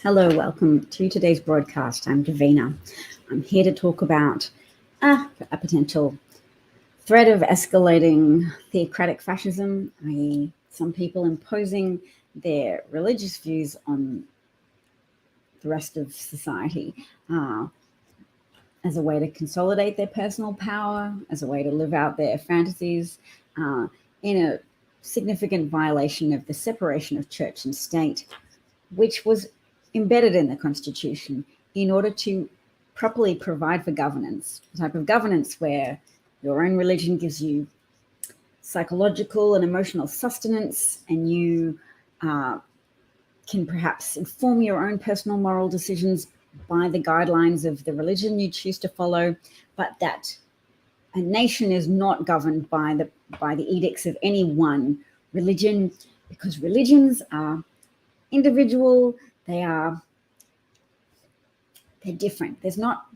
Hello, welcome to today's broadcast. I'm Davina. I'm here to talk about a potential threat of escalating theocratic fascism, i.e., some people imposing their religious views on the rest of society as a way to consolidate their personal power, as a way to live out their fantasies, in a significant violation of the separation of church and state, which was embedded in the Constitution in order to properly provide for governance, the type of governance where your own religion gives you psychological and emotional sustenance, and you can perhaps inform your own personal moral decisions by the guidelines of the religion you choose to follow, but that a nation is not governed by the edicts of any one religion, because religions are individual. They're different. There's not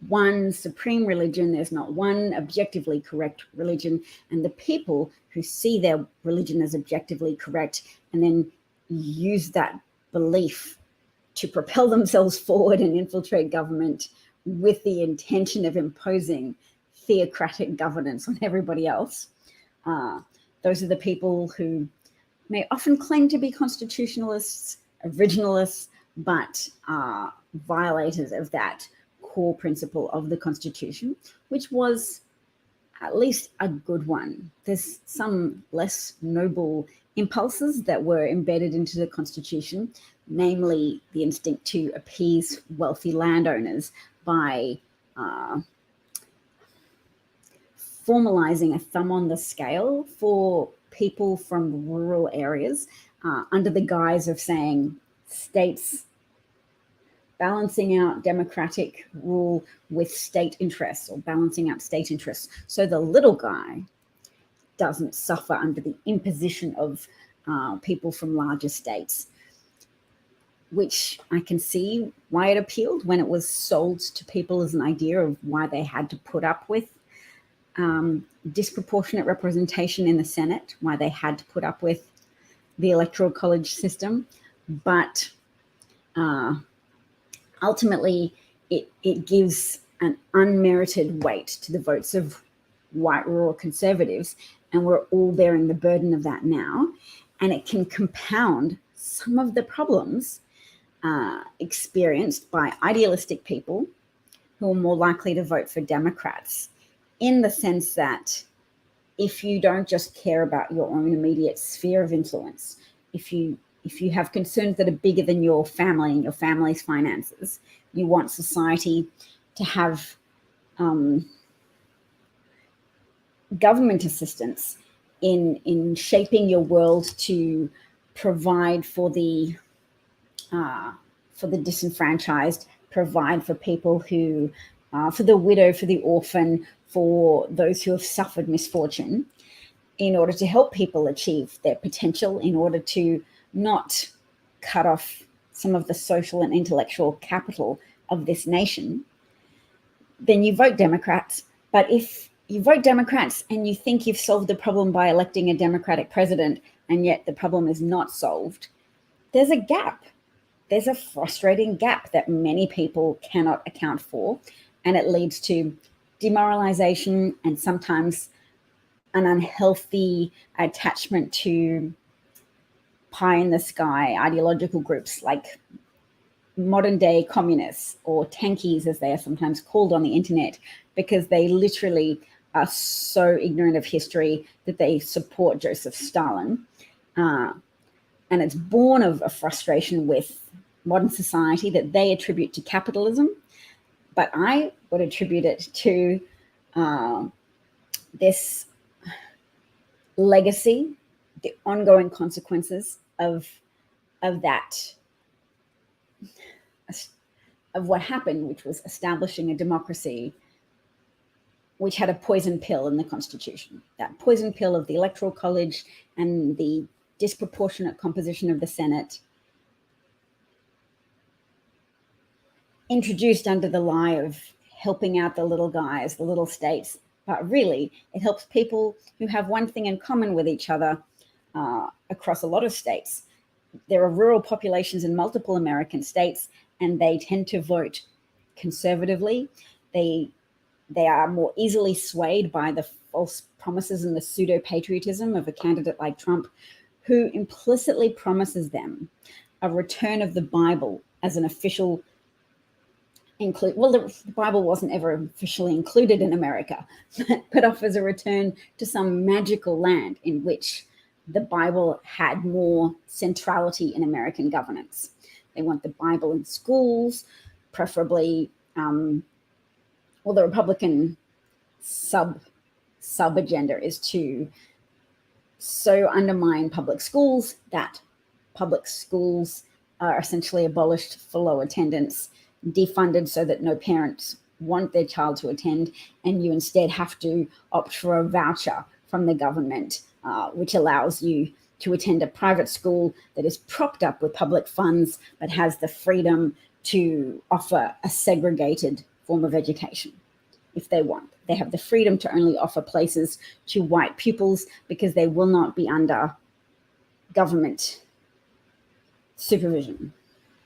one supreme religion. There's not one objectively correct religion. And the people who see their religion as objectively correct and then use that belief to propel themselves forward and infiltrate government with the intention of imposing theocratic governance on everybody else. Those are the people who may often claim to be constitutionalists, originalists, but are violators of that core principle of the Constitution, which was at least a good one. There's some less noble impulses that were embedded into the Constitution, namely the instinct to appease wealthy landowners by formalizing a thumb on the scale for people from rural areas under the guise of saying states balancing out democratic rule with state interests, or balancing out state interests, so the little guy doesn't suffer under the imposition of people from larger states, which I can see why it appealed when it was sold to people as an idea of why they had to put up with disproportionate representation in the Senate, why they had to put up with the electoral college system. But ultimately, it gives an unmerited weight to the votes of white rural conservatives, and we're all bearing the burden of that now. And it can compound some of the problems experienced by idealistic people who are more likely to vote for Democrats, in the sense that if you don't just care about your own immediate sphere of influence, if you have concerns that are bigger than your family and your family's finances, you want society to have government assistance in shaping your world to provide for the disenfranchised, provide for people who, for the widow, for the orphan, for those who have suffered misfortune, in order to help people achieve their potential, in order to not cut off some of the social and intellectual capital of this nation, then you vote Democrats. But if you vote Democrats and you think you've solved the problem by electing a Democratic president, and yet the problem is not solved, there's a gap. There's a frustrating gap that many people cannot account for, and it leads to demoralization and sometimes an unhealthy attachment to pie in the sky ideological groups like modern day communists, or tankies as they are sometimes called on the internet, because they literally are so ignorant of history that they support Joseph Stalin. And it's born of a frustration with modern society that they attribute to capitalism. But I would attribute it to this legacy, the ongoing consequences of that, of what happened, which was establishing a democracy which had a poison pill in the Constitution. That poison pill of the Electoral College and the disproportionate composition of the Senate, introduced under the lie of helping out the little guys, the little states, but really it helps people who have one thing in common with each other across a lot of states. there are rural populations in multiple American states, and they tend to vote conservatively. They are more easily swayed by the false promises and the pseudo-patriotism of a candidate like Trump, who implicitly promises them a return of the Bible as an official the Bible wasn't ever officially included in America, but offers a return to some magical land in which the Bible had more centrality in American governance. They want the Bible in schools, preferably, the Republican sub agenda is to so undermine public schools that public schools are essentially abolished for low attendance, defunded so that no parents want their child to attend, and you instead have to opt for a voucher from the government, which allows you to attend a private school that is propped up with public funds but has the freedom to offer a segregated form of education if they want. They have the freedom to only offer places to white pupils because they will not be under government supervision.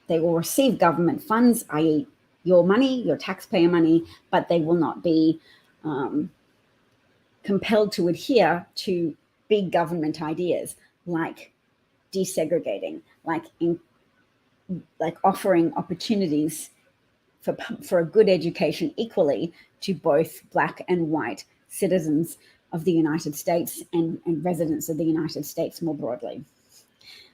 They will receive government funds, i.e. your money, your taxpayer money, but they will not be compelled to adhere to big government ideas like desegregating, like offering opportunities for a good education equally to both Black and white citizens of the United States and residents of the United States more broadly.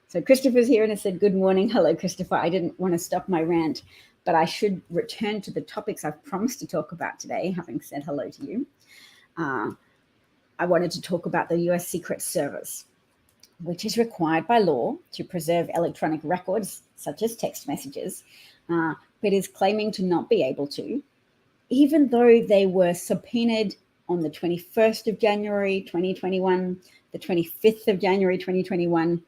So Christopher's here and has said, good morning. Hello, Christopher. I didn't want to stop my rant, but I should return to the topics I've promised to talk about today, having said hello to you. I wanted to talk about the US Secret Service, which is required by law to preserve electronic records, such as text messages, but is claiming to not be able to, even though they were subpoenaed on the 21st of January, 2021, the 25th of January, 2021,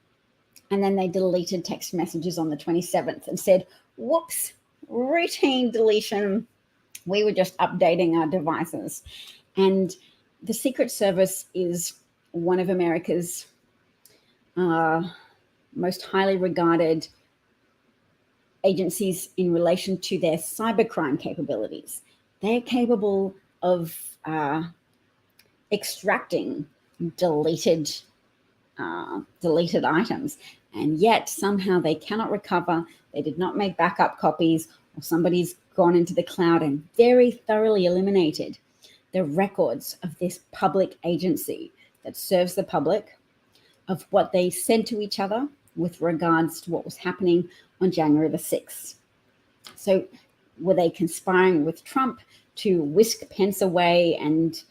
and then they deleted text messages on the 27th and said, whoops, routine deletion. We were just updating our devices. And the Secret Service is one of America's most highly regarded agencies in relation to their cybercrime capabilities. They're capable of extracting deleted items, and yet somehow they cannot recover. They did not make backup copies, or somebody's gone into the cloud and very thoroughly eliminated the records of this public agency that serves the public, of what they said to each other with regards to what was happening on January the 6th. So were they conspiring with Trump to whisk Pence away and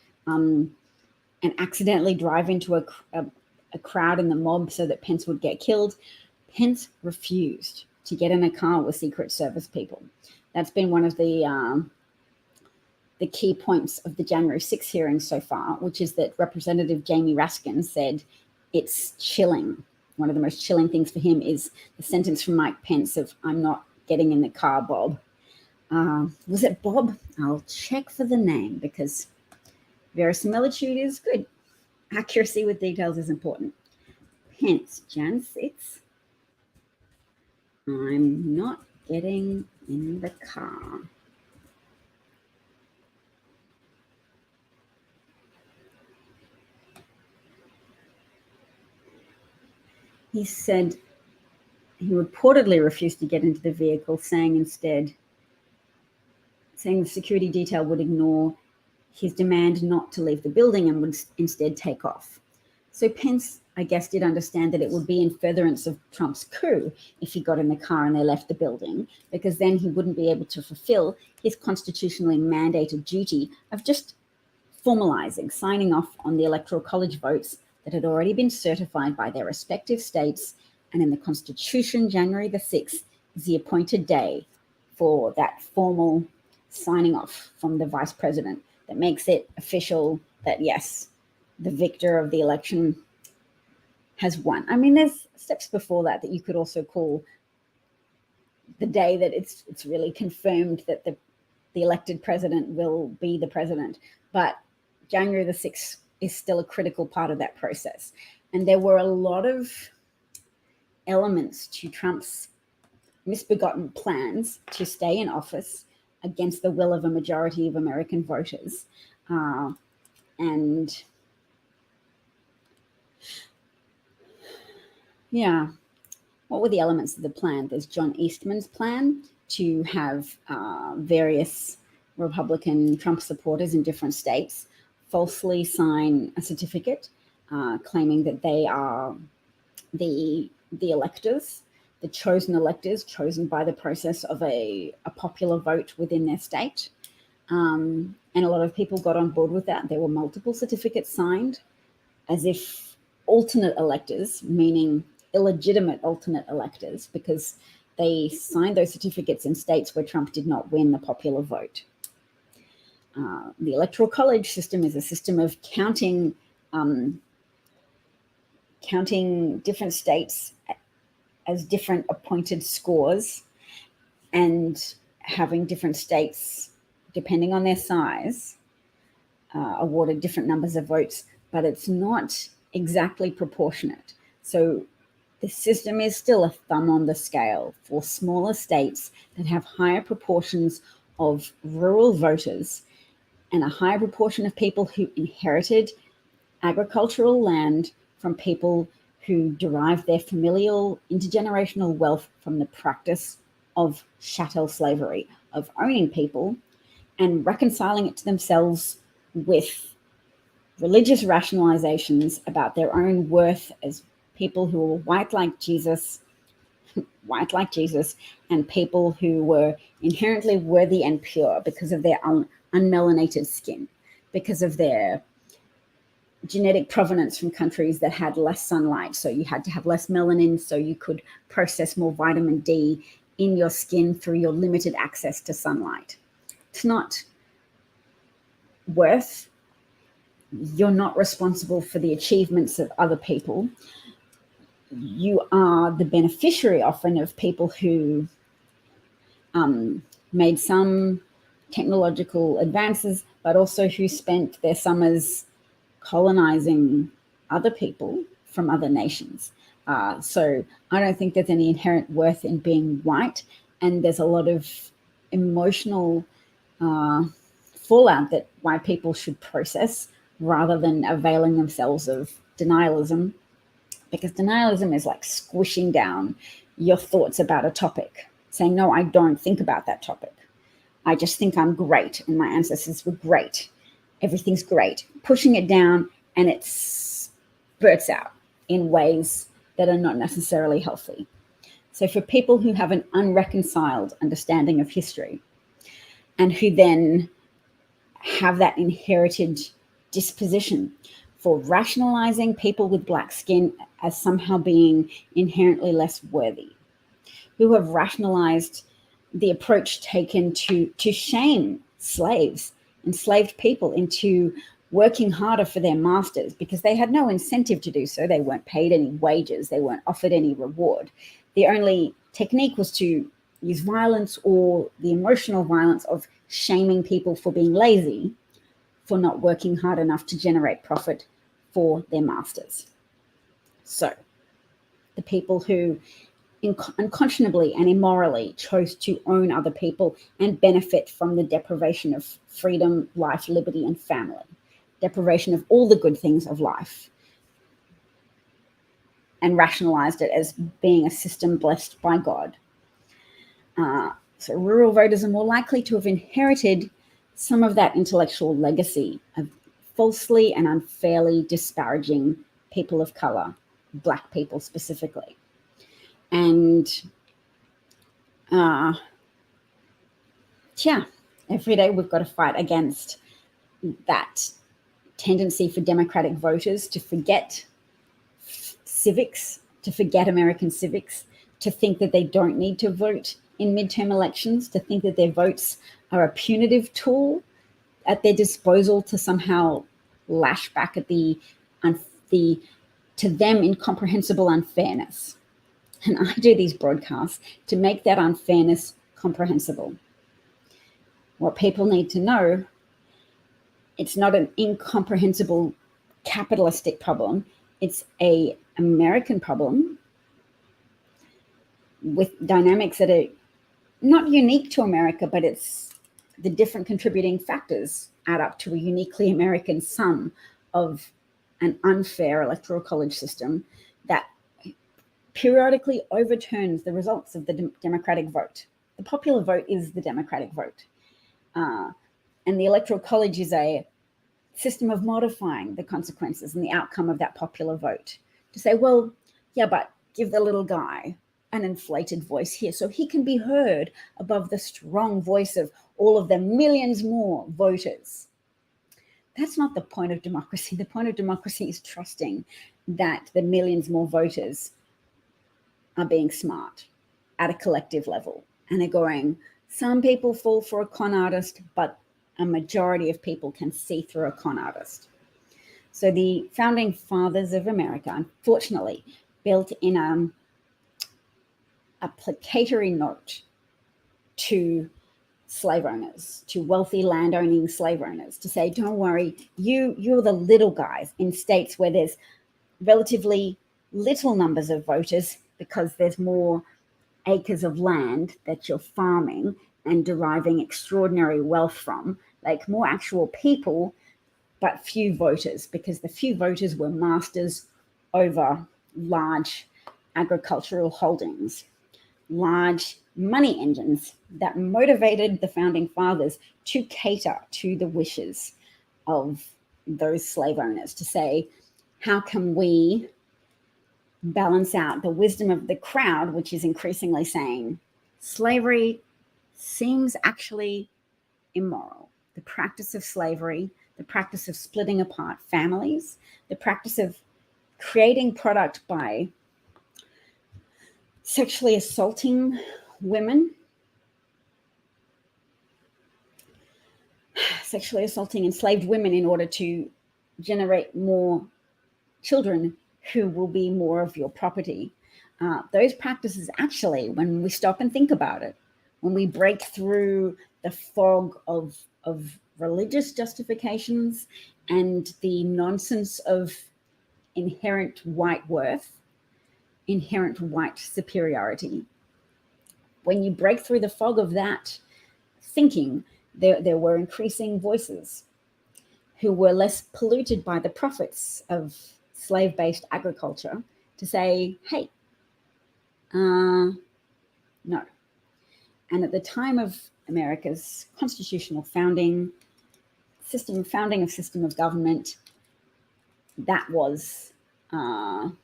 accidentally drive into a crowd in the mob so that Pence would get killed? Pence refused to get in a car with Secret Service people. That's been one of the key points of the January 6th hearing so far, which is that Representative Jamie Raskin said it's chilling. One of the most chilling things for him is the sentence from Mike Pence of, I'm not getting in the car, Bob. Was it Bob? I'll check for the name because verisimilitude is good. Accuracy with details is important. Pence, Jan 6. I'm not getting in the car. He said he reportedly refused to get into the vehicle, saying the security detail would ignore his demand not to leave the building and would instead take off. So Pence, I guess, did understand that it would be in furtherance of Trump's coup if he got in the car and they left the building, because then he wouldn't be able to fulfill his constitutionally mandated duty of just formalizing, signing off on the Electoral College votes that had already been certified by their respective states. And in the Constitution, January the 6th is the appointed day for that formal signing off from the vice president that makes it official that, yes, the victor of the election has won. I mean, there's steps before that you could also call the day that it's really confirmed that the elected president will be the president. But January the 6th is still a critical part of that process. And there were a lot of elements to Trump's misbegotten plans to stay in office against the will of a majority of American voters. And yeah, what were the elements of the plan? There's John Eastman's plan to have various Republican Trump supporters in different states falsely sign a certificate claiming that they are the electors, the chosen electors, chosen by the process of a popular vote within their state. And a lot of people got on board with that. There were multiple certificates signed as if alternate electors, meaning illegitimate alternate electors, because they signed those certificates in states where Trump did not win the popular vote. The Electoral College system is a system of counting different states as different appointed scores and having different states, depending on their size, awarded different numbers of votes, but it's not exactly proportionate. So the system is still a thumb on the scale for smaller states that have higher proportions of rural voters and a higher proportion of people who inherited agricultural land from people who derive their familial intergenerational wealth from the practice of chattel slavery, of owning people and reconciling it to themselves with religious rationalizations about their own worth as people who were white like Jesus, and people who were inherently worthy and pure because of their unmelanated skin, because of their genetic provenance from countries that had less sunlight. So you had to have less melanin so you could process more vitamin D in your skin through your limited access to sunlight. It's not worth. You're not responsible for the achievements of other people. You are the beneficiary often of people who made some technological advances, but also who spent their summers colonizing other people from other nations. So I don't think there's any inherent worth in being white, and there's a lot of emotional fallout that white people should process rather than availing themselves of denialism, because denialism is like squishing down your thoughts about a topic, saying, no, I don't think about that topic. I just think I'm great and my ancestors were great. Everything's great. Pushing it down, and it spurts out in ways that are not necessarily healthy. So for people who have an unreconciled understanding of history and who then have that inherited disposition for rationalizing people with black skin as somehow being inherently less worthy, who have rationalized the approach taken to shame slaves, enslaved people, into working harder for their masters because they had no incentive to do so. They weren't paid any wages. They weren't offered any reward. The only technique was to use violence or the emotional violence of shaming people for being lazy, for not working hard enough to generate profit for their masters. So the people who unconscionably and immorally chose to own other people and benefit from the deprivation of freedom, life, liberty, and family, deprivation of all the good things of life, and rationalized it as being a system blessed by God. So rural voters are more likely to have inherited some of that intellectual legacy of falsely and unfairly disparaging people of color, black people specifically. And every day we've got to fight against that tendency for Democratic voters to forget civics, to forget American civics, to think that they don't need to vote in midterm elections, to think that their votes are a punitive tool at their disposal to somehow lash back at the to them incomprehensible unfairness. And I do these broadcasts to make that unfairness comprehensible. What people need to know, it's not an with dynamics that are not unique to America, but it's the different contributing factors add up to a uniquely American sum of an unfair electoral college system that periodically overturns the results of the democratic vote. The popular vote is the democratic vote. And the electoral college is a system of modifying the consequences and the outcome of that popular vote to say, well, yeah, but give the little guy an inflated voice here so he can be heard above the strong voice of all of the millions more voters. That's not the point of democracy. The point of democracy is trusting that the millions more voters are being smart at a collective level. And they're going, some people fall for a con artist, but a majority of people can see through a con artist. So the founding fathers of America, unfortunately, built in a placatory note to slave owners, to wealthy landowning slave owners, to say, don't worry, you're the little guys in states where there's relatively little numbers of voters because there's more acres of land that you're farming and deriving extraordinary wealth from, like more actual people, but few voters, because the few voters were masters over large agricultural holdings, large money engines that motivated the founding fathers to cater to the wishes of those slave owners, to say, how can we balance out the wisdom of the crowd, which is increasingly saying slavery seems actually immoral. The practice of slavery, the practice of splitting apart families, the practice of creating product by sexually assaulting women, sexually assaulting enslaved women in order to generate more children who will be more of your property. Those practices actually, when we stop and think about it, when we break through the fog of religious justifications and the nonsense of inherent white worth, inherent white superiority, when you break through the fog of that thinking, there were increasing voices who were less polluted by the profits of slave-based agriculture to say, hey, no. And at the time of America's constitutional founding of government, that was an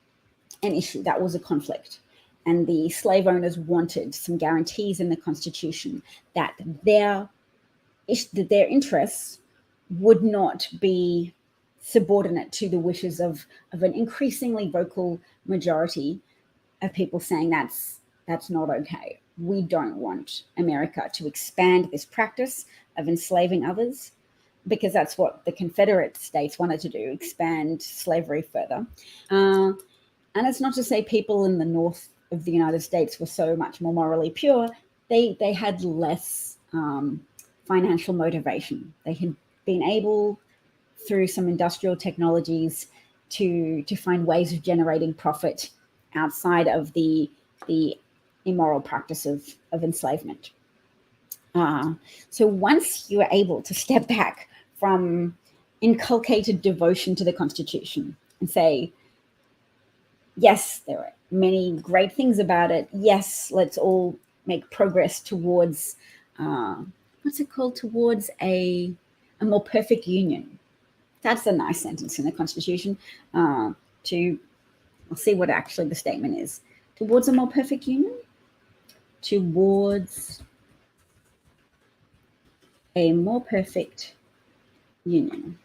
issue, that was a conflict. And the slave owners wanted some guarantees in the Constitution that their interests would not be subordinate to the wishes of an increasingly vocal majority of people saying that's not okay. We don't want America to expand this practice of enslaving others, because that's what the Confederate states wanted to do, expand slavery further. And it's not to say people in the north of the United States were so much more morally pure. They had less financial motivation. They had been able, through some industrial technologies, to find ways of generating profit outside of the immoral practice of enslavement. So once you are able to step back from inculcated devotion to the Constitution and say, yes, there are many great things about it. Yes, let's all make progress towards, towards a more perfect union. That's a nice sentence in the Constitution. I'll see what actually the statement is. Towards a more perfect union? Towards a more perfect union.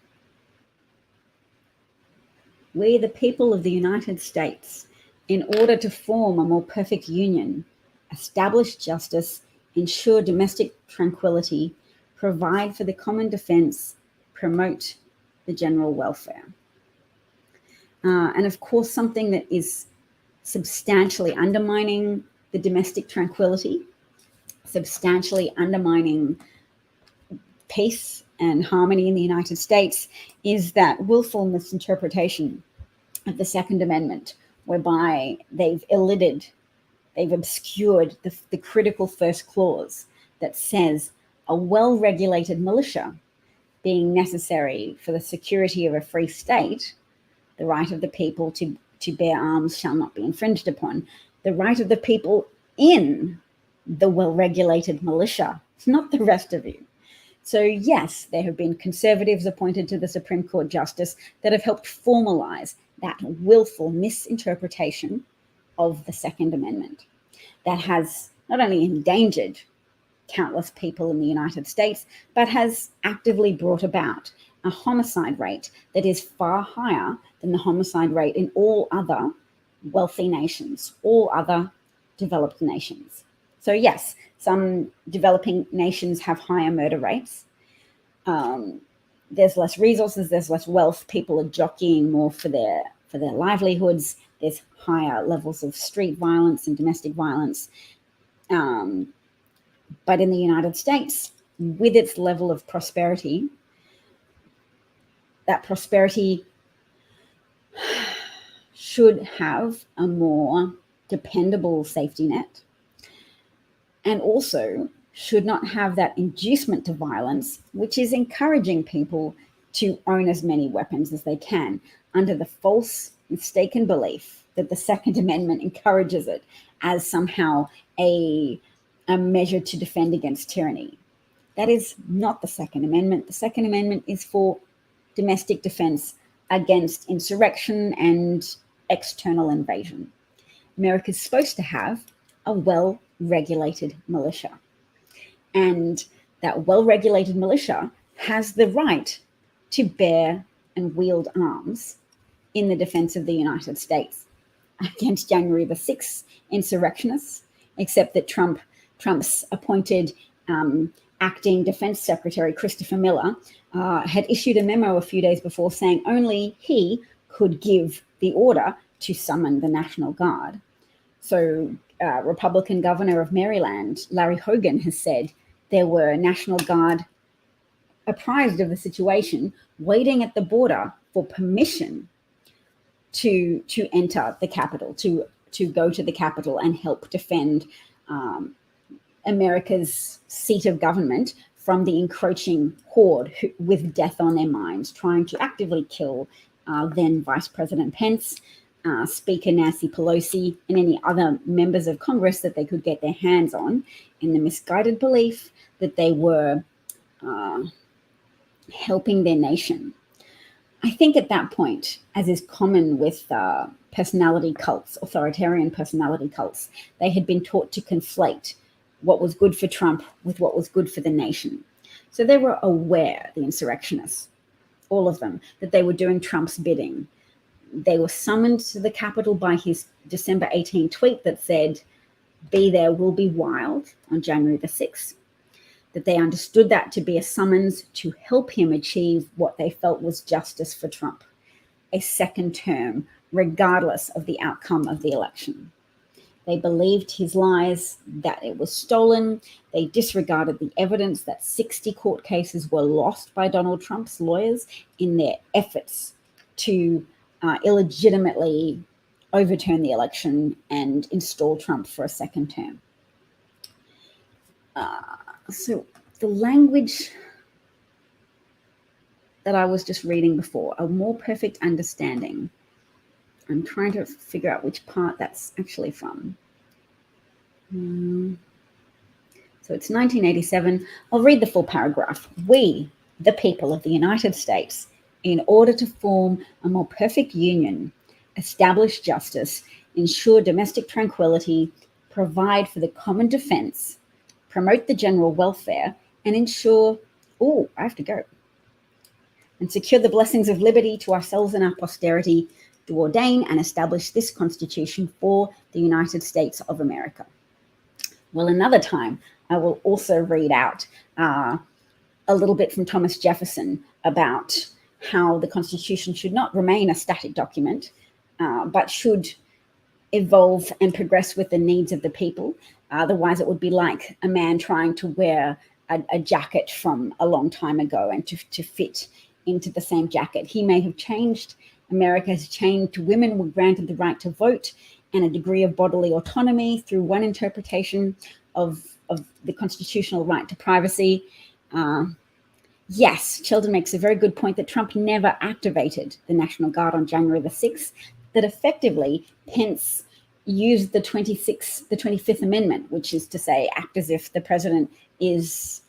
We, the people of the United States, in order to form a more perfect union, establish justice, ensure domestic tranquility, provide for the common defense, promote the general welfare. And of course, something that is substantially undermining the domestic tranquility, substantially undermining peace and harmony in the United States, is that willful misinterpretation of the Second Amendment, whereby they've elided they've obscured the critical first clause that says a well-regulated militia being necessary for the security of a free state, the right of the people to bear arms shall not be infringed upon. The right of the people in the well-regulated militia, not the rest of you. So yes, there have been conservatives appointed to the Supreme Court justice that have helped formalize that willful misinterpretation of the Second Amendment that has not only endangered countless people in the United States, but has actively brought about a homicide rate that is far higher than the homicide rate in all other wealthy nations, all other developed nations. So yes, some developing nations have higher murder rates. There's less resources, there's less wealth. People are jockeying more for their livelihoods. There's higher levels of street violence and domestic violence. But in the United States, with its level of prosperity, that prosperity should have a more dependable safety net, and also should not have that inducement to violence, which is encouraging people to own as many weapons as they can under the false, mistaken belief that the Second Amendment encourages it as somehow a measure to defend against tyranny. That is not the Second Amendment. The Second Amendment is for domestic defense against insurrection and external invasion. America is supposed to have a well-regulated militia. And that well-regulated militia has the right to bear and wield arms in the defense of the United States against January the 6th insurrectionists, except that Trump's appointed acting Defense Secretary, Christopher Miller, had issued a memo a few days before saying only he could give the order to summon the National Guard. So Republican governor of Maryland, Larry Hogan, has said there were National Guard apprised of the situation, waiting at the border for permission to enter the Capitol, to go to the Capitol and help defend America's seat of government from the encroaching horde with death on their minds, trying to actively kill then Vice President Pence, Speaker Nancy Pelosi, and any other members of Congress that they could get their hands on, in the misguided belief that they were helping their nation. I think at that point, as is common with personality cults, authoritarian personality cults, they had been taught to conflate what was good for Trump with what was good for the nation. So they were aware, the insurrectionists, all of them, that they were doing Trump's bidding. They were summoned to the Capitol by his December 18 tweet that said, "Be there, will be wild," on January the 6th. That they understood that to be a summons to help him achieve what they felt was justice for Trump, a second term, regardless of the outcome of the election. They believed his lies, that it was stolen. They disregarded the evidence that 60 court cases were lost by Donald Trump's lawyers in their efforts to illegitimately overturn the election and install Trump for a second term. So the language that I was just reading before, a more perfect understanding. I'm trying to figure out which part that's actually from. So it's 1987. I'll read the full paragraph. "We, the people of the United States, in order to form a more perfect union, establish justice, ensure domestic tranquility, provide for the common defense, promote the general welfare, and ensure, and secure the blessings of liberty to ourselves and our posterity, to ordain and establish this Constitution for the United States of America." Well, another time, I will also read out a little bit from Thomas Jefferson about how the Constitution should not remain a static document, but should evolve and progress with the needs of the people. Otherwise, it would be like a man trying to wear a jacket from a long time ago and to fit into the same jacket. He may have changed. America has changed. Women were granted the right to vote and a degree of bodily autonomy through one interpretation of the constitutional right to privacy. Yes, Sheldon makes a very good point that Trump never activated the National Guard on January the 6th, that effectively Pence used the 25th Amendment, which is to say, act as if the president is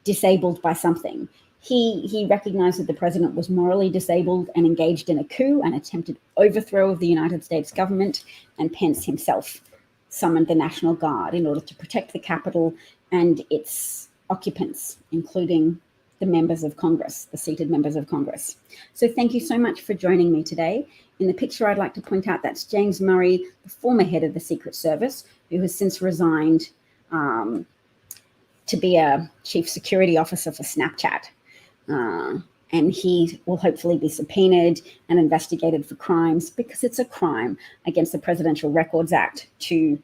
disabled by something. He recognized that the president was morally disabled and engaged in a coup, an attempted overthrow of the United States government, and Pence himself summoned the National Guard in order to protect the Capitol and its occupants, including the members of Congress, the seated members of Congress. So thank you so much for joining me today. In the picture, I'd like to point out that's James Murray, the former head of the Secret Service, who has since resigned to be a chief security officer for Snapchat. And he will hopefully be subpoenaed and investigated for crimes, because it's a crime against the Presidential Records Act to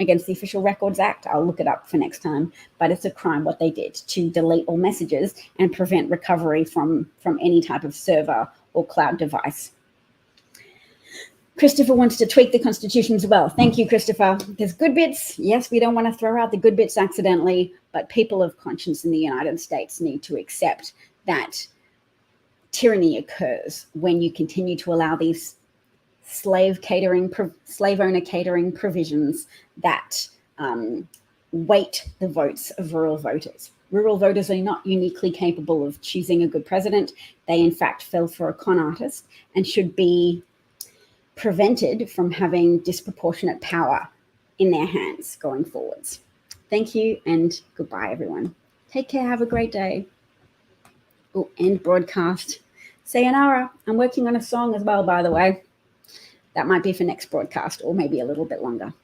against the Official Records Act. I'll look it up for next time, but it's a crime what they did to delete all messages and prevent recovery from any type of server or cloud device. Christopher wants to tweak the Constitution as well. Thank you, Christopher. There's good bits. Yes, we don't want to throw out the good bits accidentally, but people of conscience in the United States need to accept that tyranny occurs when you continue to allow these slave owner catering provisions that weight the votes of rural voters. Rural voters are not uniquely capable of choosing a good president. They, in fact, fell for a con artist and should be prevented from having disproportionate power in their hands going forwards. Thank you and goodbye, everyone. Take care. Have a great day. Oh, end broadcast. Sayonara. I'm working on a song as well, by the way. That might be for next broadcast or maybe a little bit longer.